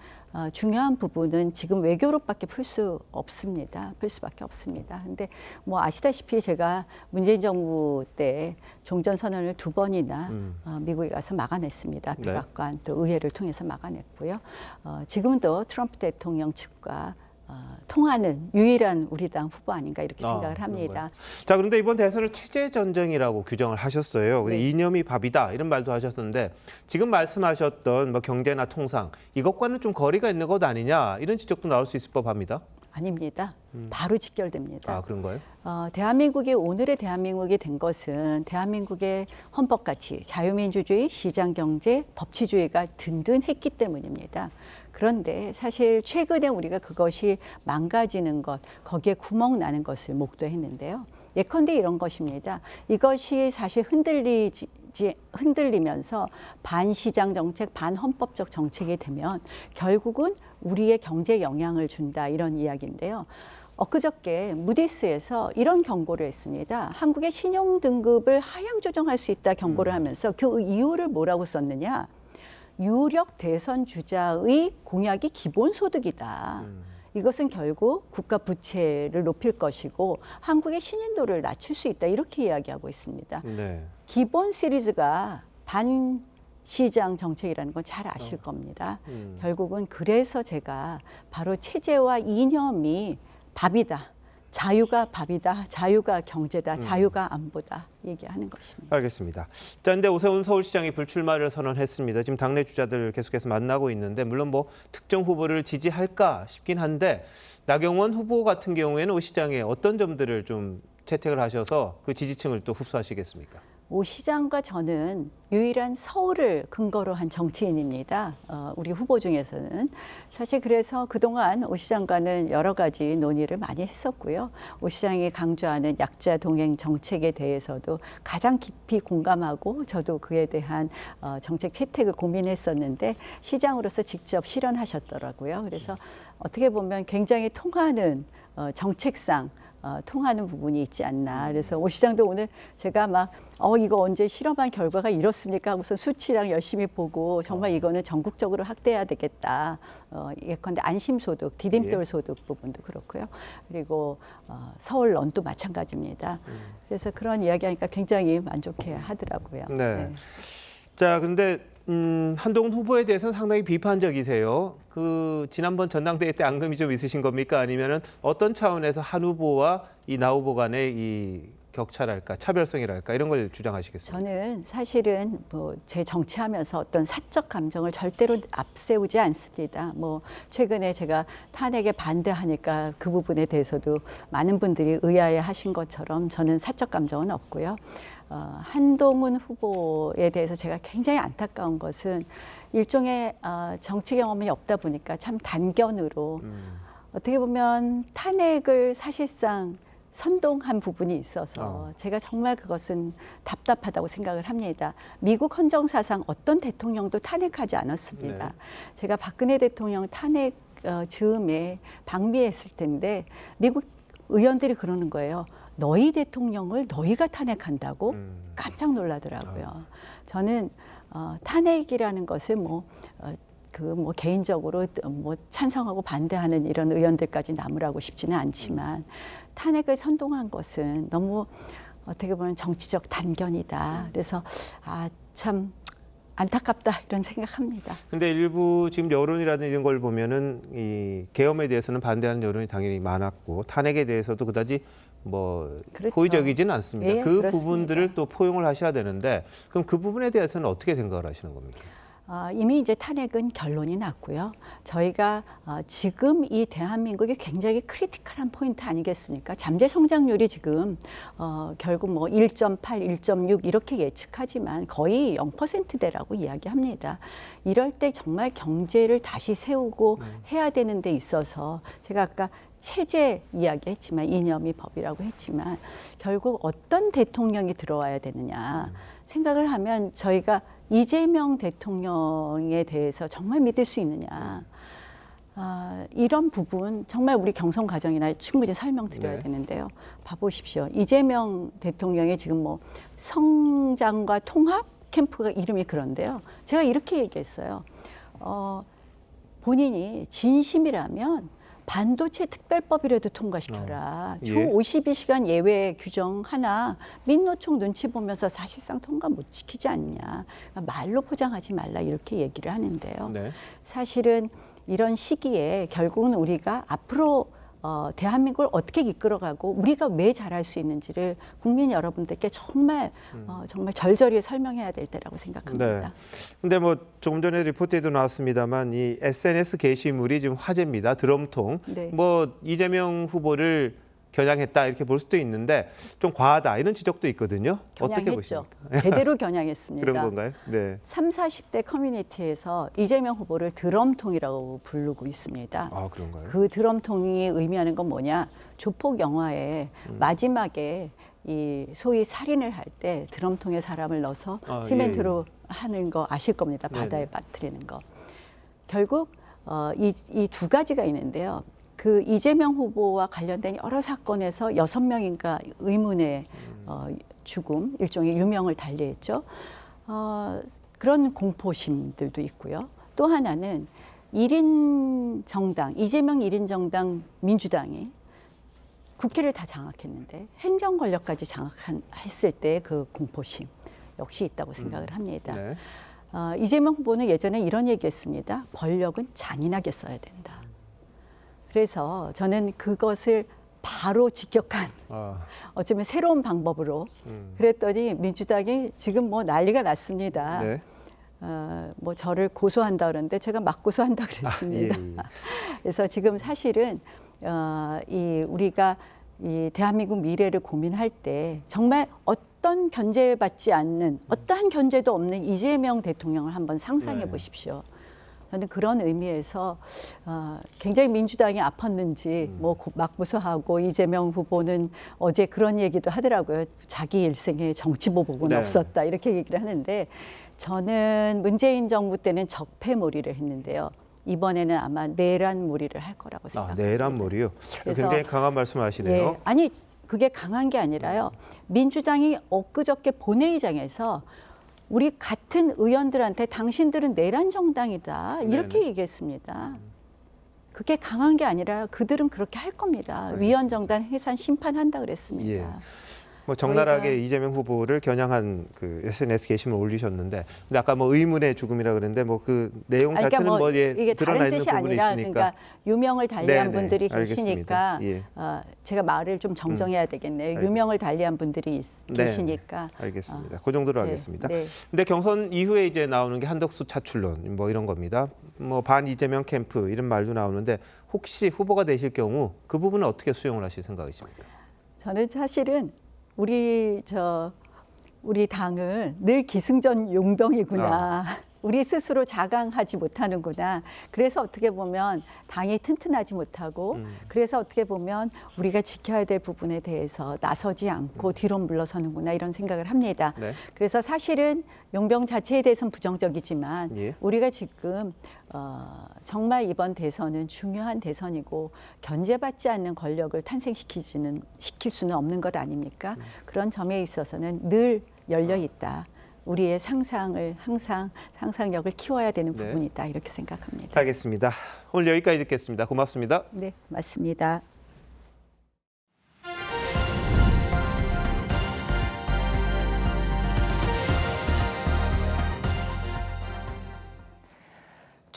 중요한 부분은 지금 외교로밖에 풀 수 없습니다. 풀 수밖에 없습니다. 근데 뭐 아시다시피 제가 문재인 정부 때 종전선언을 2번이나 미국에 가서 막아냈습니다. 백악관 또 의회를 통해서 막아냈고요. 지금은 또 트럼프 대통령 측과 통하는 유일한 우리 당 후보 아닌가 이렇게 생각을 합니다. 자, 그런데 이번 대선을 체제 전쟁이라고 규정을 하셨어요. 네. 이념이 밥이다 이런 말도 하셨는데 지금 말씀하셨던 뭐 경제나 통상 이것과는 좀 거리가 있는 것 아니냐 이런 지적도 나올 수 있을 법합니다. 아닙니다. 바로 직결됩니다. 아, 그런가요? 대한민국이 오늘의 대한민국이 된 것은 대한민국의 헌법 가치, 자유민주주의, 시장경제, 법치주의가 든든했기 때문입니다. 그런데 사실 최근에 우리가 그것이 망가지는 것, 거기에 구멍 나는 것을 목도했는데요. 예컨대 이런 것입니다. 이것이 사실 흔들리면서 반시장 정책, 반헌법적 정책이 되면 결국은 우리의 경제에 영향을 준다 이런 이야기인데요. 엊그저께 무디스에서 이런 경고를 했습니다. 한국의 신용 등급을 하향 조정할 수 있다 경고를 하면서 그 이유를 뭐라고 썼느냐. 유력 대선 주자의 공약이 기본소득이다. 이것은 결국 국가 부채를 높일 것이고 한국의 신인도를 낮출 수 있다. 이렇게 이야기하고 있습니다. 네. 기본 시리즈가 반시장 정책이라는 건 잘 아실 겁니다. 결국은 그래서 제가 바로 체제와 이념이 밥이다. 자유가 밥이다. 자유가 경제다. 자유가 안보다. 얘기하는 것입니다. 알겠습니다. 자, 근데 오세훈 서울시장이 불출마를 선언했습니다. 지금 당내 주자들 계속해서 만나고 있는데 물론 뭐 특정 후보를 지지할까 싶긴 한데 나경원 후보 같은 경우에는 오 시장의 어떤 점들을 좀 채택을 하셔서 그 지지층을 또 흡수하시겠습니까? 오 시장과 저는 유일한 서울을 근거로 한 정치인입니다. 우리 후보 중에서는. 사실 그래서 그동안 오 시장과는 여러 가지 논의를 많이 했었고요. 오 시장이 강조하는 약자 동행 정책에 대해서도 가장 깊이 공감하고 저도 그에 대한 정책 채택을 고민했었는데 시장으로서 직접 실현하셨더라고요. 그래서 어떻게 보면 굉장히 통하는 정책상 통하는 부분이 있지 않나. 그래서 오 시장도 오늘 제가 막 이거 언제 실험한 결과가 이렇습니까? 하고서 수치랑 열심히 보고 정말 이거는 전국적으로 확대해야 되겠다. 예컨대 안심소득, 디딤돌 소득 부분도 그렇고요. 그리고 서울 런도 마찬가지입니다. 그래서 그런 이야기하니까 굉장히 만족해 하더라고요. 네. 자, 근데 한동훈 후보에 대해서는 상당히 비판적이세요. 그 지난번 전당대회 때 앙금이 좀 있으신 겁니까? 아니면은 어떤 차원에서 한 후보와 이 나 후보 간의 이 격차랄까, 차별성이랄까 이런 걸 주장하시겠습니까? 저는 사실은 뭐 제 정치하면서 어떤 사적 감정을 절대로 앞세우지 않습니다. 뭐 최근에 제가 탄핵에 반대하니까 그 부분에 대해서도 많은 분들이 의아해하신 것처럼 저는 사적 감정은 없고요. 한동훈 후보에 대해서 제가 굉장히 안타까운 것은 일종의 정치 경험이 없다 보니까 참 단견으로 어떻게 보면 탄핵을 사실상 선동한 부분이 있어서 제가 정말 그것은 답답하다고 생각을 합니다. 미국 헌정사상 어떤 대통령도 탄핵하지 않았습니다. 네. 제가 박근혜 대통령 탄핵 즈음에 방미했을 텐데 미국 의원들이 그러는 거예요. 너희 대통령을 너희가 탄핵한다고 깜짝 놀라더라고요. 저는 탄핵이라는 것을 개인적으로 찬성하고 반대하는 이런 의원들까지 나무라고 싶지는 않지만 탄핵을 선동한 것은 너무 어떻게 보면 정치적 단견이다. 그래서 참 안타깝다 이런 생각합니다. 근데 일부 지금 여론이라든지 이런 걸 보면은 이 계엄에 대해서는 반대하는 여론이 당연히 많았고 탄핵에 대해서도 그다지 뭐 그렇죠. 호의적이지는 않습니다. 예, 그 그렇습니다. 부분들을 또 포용을 하셔야 되는데 그럼 그 부분에 대해서는 어떻게 생각을 하시는 겁니까? 이미 이제 탄핵은 결론이 났고요. 저희가 지금 이 대한민국이 굉장히 크리티컬한 포인트 아니겠습니까? 잠재 성장률이 지금 결국 뭐 1.8, 1.6 이렇게 예측하지만 거의 0%대라고 이야기합니다. 이럴 때 정말 경제를 다시 세우고 해야 되는 데 있어서 제가 아까 체제 이야기했지만 이념이 법이라고 했지만 결국 어떤 대통령이 들어와야 되느냐 생각을 하면 저희가 이재명 대통령에 대해서 정말 믿을 수 있느냐 이런 부분 정말 우리 경선 과정이나 충분히 설명드려야 되는데요. 봐보십시오. 이재명 대통령의 지금 뭐 성장과 통합 캠프가 이름이 그런데요. 제가 이렇게 얘기했어요. 본인이 진심이라면 반도체 특별법이라도 통과시켜라. 주 52시간 예외 규정 하나 민노총 눈치 보면서 사실상 통과 못 시키지 않냐. 말로 포장하지 말라 이렇게 얘기를 하는데요. 사실은 이런 시기에 결국은 우리가 앞으로 대한민국을 어떻게 이끌어가고 우리가 왜 잘할 수 있는지를 국민 여러분들께 정말 정말 절절히 설명해야 될 때라고 생각합니다. 근데 뭐 조금 전에 리포트에도 나왔습니다만 이 SNS 게시물이 지금 화제입니다. 드럼통. 뭐 이재명 후보를 겨냥했다 이렇게 볼 수도 있는데 좀 과하다 이런 지적도 있거든요. 어떻게 보십니까? 제대로 겨냥했습니다. 그런 건가요? 네. 30, 40대 커뮤니티에서 이재명 후보를 드럼통이라고 부르고 있습니다. 아, 그런가요? 그 드럼통이 의미하는 건 뭐냐? 조폭 영화의 마지막에 이 소위 살인을 할 때 드럼통에 사람을 넣어서 시멘트로 하는 거 아실 겁니다. 바다에 빠뜨리는 거. 결국 이 두 가지가 있는데요. 그 이재명 후보와 관련된 여러 사건에서 6명인가 의문의 죽음, 일종의 유명을 달리했죠. 그런 공포심들도 있고요. 또 하나는 1인 정당, 이재명 1인 정당 민주당이 국회를 다 장악했는데 행정 권력까지 장악했을 때 그 공포심 역시 있다고 생각을 합니다. 이재명 후보는 예전에 이런 얘기했습니다. 권력은 잔인하게 써야 된다. 그래서 저는 그것을 바로 직격한 어쩌면 새로운 방법으로 그랬더니 민주당이 지금 뭐 난리가 났습니다. 뭐 저를 고소한다 그러는데 제가 막 고소한다 그랬습니다. 그래서 지금 사실은 우리가 이 대한민국 미래를 고민할 때 정말 어떤 견제받지 않는 어떠한 견제도 없는 이재명 대통령을 한번 상상해 보십시오. 저는 그런 의미에서 굉장히 민주당이 아팠는지 뭐 막 고소하고 이재명 후보는 어제 그런 얘기도 하더라고요. 자기 일생에 정치 보복은 없었다 이렇게 얘기를 하는데 저는 문재인 정부 때는 적폐몰이를 했는데요. 이번에는 아마 내란몰이를 할 거라고 생각합니다. 내란몰이요? 굉장히 강한 말씀하시네요. 아니 그게 강한 게 아니라요. 민주당이 엊그저께 본회의장에서 우리 같은 의원들한테 당신들은 내란 정당이다 이렇게 얘기했습니다. 그게 강한 게 아니라 그들은 그렇게 할 겁니다. 위헌 정당 해산 심판한다 그랬습니다. 뭐 적나라하게 이재명 후보를 겨냥한 그 SNS 게시물 올리셨는데, 근데 아까 뭐 의문의 죽음이라 그랬는데 뭐 그 내용 자체는 뭐 이게 드러나 다른 있는 뜻이 부분이 아니라 있으니까. 그러니까 유명을 달리한 분들이 알겠습니다. 계시니까 제가 말을 좀 정정해야 되겠네요. 유명을 달리한 분들이 계시니까. 알겠습니다. 그 정도로 하겠습니다. 근데 경선 이후에 이제 나오는 게 한덕수 차출론 뭐 이런 겁니다. 뭐 반 이재명 캠프 이런 말도 나오는데 혹시 후보가 되실 경우 그 부분은 어떻게 수용을 하실 생각이십니까? 저는 사실은 우리 당은 늘 기승전 용병이구나. 우리 스스로 자강하지 못하는구나. 그래서 어떻게 보면 당이 튼튼하지 못하고 그래서 어떻게 보면 우리가 지켜야 될 부분에 대해서 나서지 않고 뒤로 물러서는구나 이런 생각을 합니다. 그래서 사실은 용병 자체에 대해서는 부정적이지만 우리가 지금 정말 이번 대선은 중요한 대선이고 견제받지 않는 권력을 시킬 수는 없는 것 아닙니까? 그런 점에 있어서는 늘 열려 있다. 우리의 상상을 항상 상상력을 키워야 되는 부분이다 이렇게 생각합니다. 알겠습니다. 오늘 여기까지 듣겠습니다. 고맙습니다. 네, 맞습니다.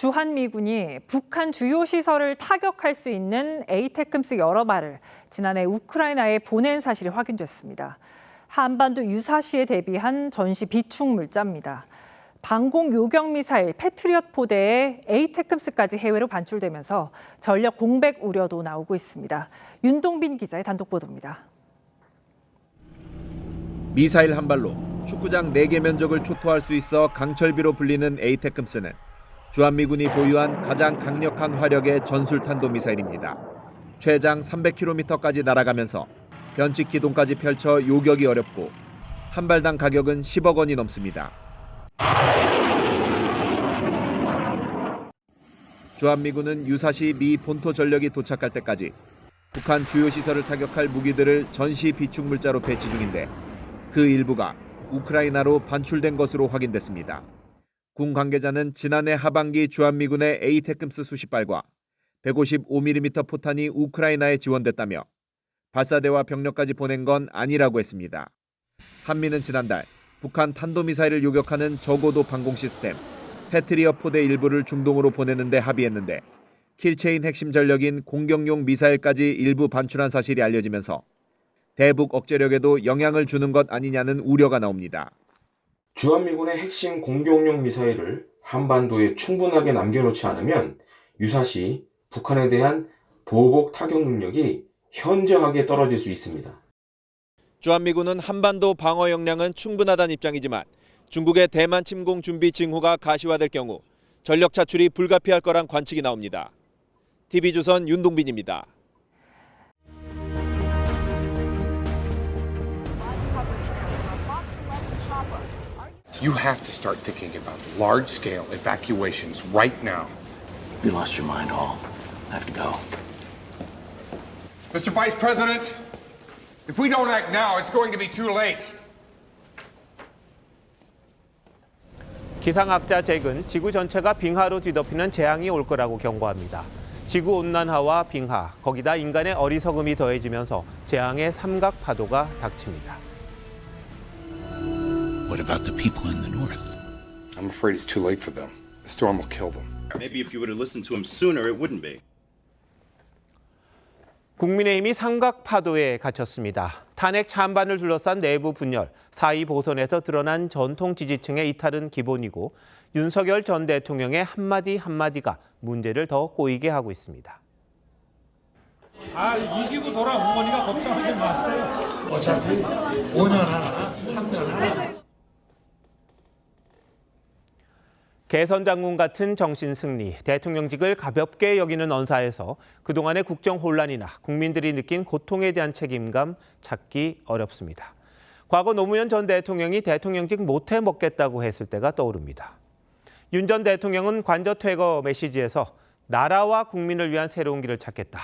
주한미군이 북한 주요 시설을 타격할 수 있는 에이테크스 여러 발을 지난해 우크라이나에 보낸 사실이 확인됐습니다. 한반도 유사시에 대비한 전시 비축 물자입니다. 방공 요격 미사일 패트리엇 포대에 에이테크스까지 해외로 반출되면서 전력 공백 우려도 나오고 있습니다. 윤동빈 기자의 단독 보도입니다. 미사일 한 발로 축구장 4개 면적을 초토할 수 있어 강철비로 불리는 에이테크스는 주한미군이 보유한 가장 강력한 화력의 전술 탄도미사일입니다. 최장 300km까지 날아가면서 변칙 기동까지 펼쳐 요격이 어렵고 한 발당 가격은 10억 원이 넘습니다. 주한미군은 유사시 미 본토 전력이 도착할 때까지 북한 주요 시설을 타격할 무기들을 전시 비축 물자로 배치 중인데 그 일부가 우크라이나로 반출된 것으로 확인됐습니다. 군 관계자는 지난해 하반기 주한미군의 에이테크스 수십 발과 155mm 포탄이 우크라이나에 지원됐다며 발사대와 병력까지 보낸 건 아니라고 했습니다. 한미는 지난달 북한 탄도미사일을 요격하는 저고도 방공 시스템 패트리엇 포대 일부를 중동으로 보내는 데 합의했는데 킬체인 핵심 전력인 공격용 미사일까지 일부 반출한 사실이 알려지면서 대북 억제력에도 영향을 주는 것 아니냐는 우려가 나옵니다. 주한미군의 핵심 공격용 미사일을 한반도에 충분하게 남겨놓지 않으면 유사시 북한에 대한 보복 타격 능력이 현저하게 떨어질 수 있습니다. 주한미군은 한반도 방어 역량은 충분하다는 입장이지만 중국의 대만 침공 준비 징후가 가시화될 경우 전력 차출이 불가피할 거란 관측이 나옵니다. TV조선 윤동빈입니다. You have to start thinking about large-scale evacuations right now. You lost your mind, Hall. I have to go. Mr. Vice President, if we don't act now, it's going to be too late. 기상학자 잭은 지구 전체가 빙하로 뒤덮이는 재앙이 올 거라고 경고합니다. 지구 온난화와 빙하, 거기다 인간의 어리석음이 더해지면서 재앙의 삼각 파도가 닥칩니다. What about the people in the north? I'm afraid it's too late for them. The storm will kill them. Maybe if you would have listened to him sooner, it wouldn't be. 국민의힘이 삼각 파도에 갇혔습니다. 탄핵 찬반을 둘러싼 내부 분열, 사의 보선에서 드러난 전통 지지층의 이탈은 기본이고 윤석열 전 대통령의 한마디 한마디가 문제를 더 꼬이게 하고 있습니다. 이기고 돌아온 거니까 걱정하지 마세요. 어차피 5년 하나, 3년 하나. 개선 장군 같은 정신 승리, 대통령직을 가볍게 여기는 언사에서 그동안의 국정 혼란이나 국민들이 느낀 고통에 대한 책임감 찾기 어렵습니다. 과거 노무현 전 대통령이 대통령직 못해 먹겠다고 했을 때가 떠오릅니다. 윤 전 대통령은 관저 퇴거 메시지에서 나라와 국민을 위한 새로운 길을 찾겠다.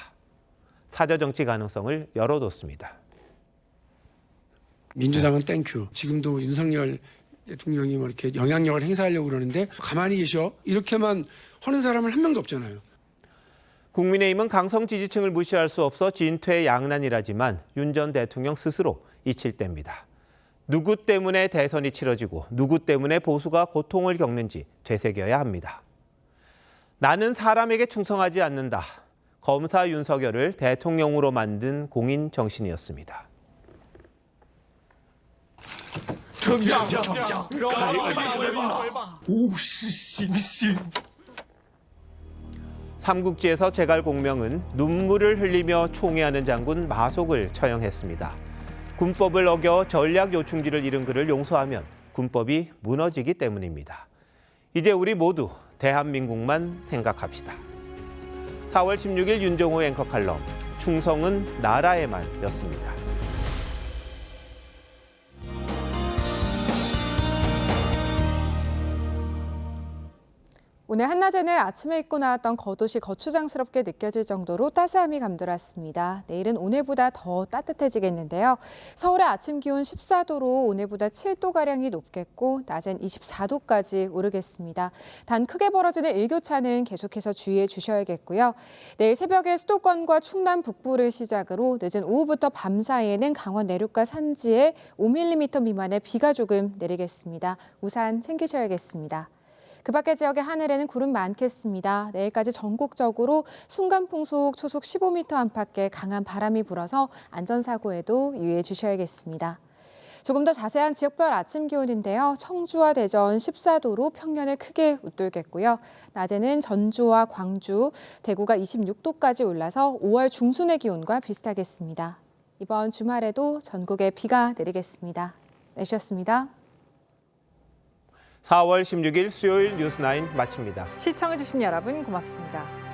사저 정치 가능성을 열어뒀습니다. 민주당은 땡큐. 지금도 윤석열 대통령이 뭐 이렇게 영향력을 행사하려고 그러는데 가만히 계셔. 이렇게만 하는 사람은 한 명도 없잖아요. 국민의힘은 강성 지지층을 무시할 수 없어 진퇴양난이라지만 윤 전 대통령 스스로 잊힐 때입니다. 누구 때문에 대선이 치러지고 누구 때문에 보수가 고통을 겪는지 되새겨야 합니다. 나는 사람에게 충성하지 않는다. 검사 윤석열을 대통령으로 만든 공인 정신이었습니다. 삼국지에서 제갈공명은 눈물을 흘리며 총애하는 장군 마속을 처형했습니다. 군법을 어겨 전략 요충지를 잃은 그를 용서하면 군법이 무너지기 때문입니다. 이제 우리 모두 대한민국만 생각합시다. 4월 16일 윤종호 앵커 칼럼, 충성은 나라에만였습니다. 오늘 한낮에는 아침에 입고 나왔던 겉옷이 거추장스럽게 느껴질 정도로 따스함이 감돌았습니다. 내일은 오늘보다 더 따뜻해지겠는데요. 서울의 아침 기온 14도로 오늘보다 7도가량이 높겠고 낮엔 24도까지 오르겠습니다. 단 크게 벌어지는 일교차는 계속해서 주의해 주셔야겠고요. 내일 새벽에 수도권과 충남 북부를 시작으로 늦은 오후부터 밤 사이에는 강원 내륙과 산지에 5mm 미만의 비가 조금 내리겠습니다. 우산 챙기셔야겠습니다. 그 밖의 지역의 하늘에는 구름 많겠습니다. 내일까지 전국적으로 순간풍속 초속 15m 안팎의 강한 바람이 불어서 안전사고에도 유의해 주셔야겠습니다. 조금 더 자세한 지역별 아침 기온인데요. 청주와 대전 14도로 평년을 크게 웃돌겠고요. 낮에는 전주와 광주, 대구가 26도까지 올라서 5월 중순의 기온과 비슷하겠습니다. 이번 주말에도 전국에 비가 내리겠습니다. 내셨습니다. 4월 16일 수요일 뉴스9 마칩니다. 시청해주신 여러분 고맙습니다.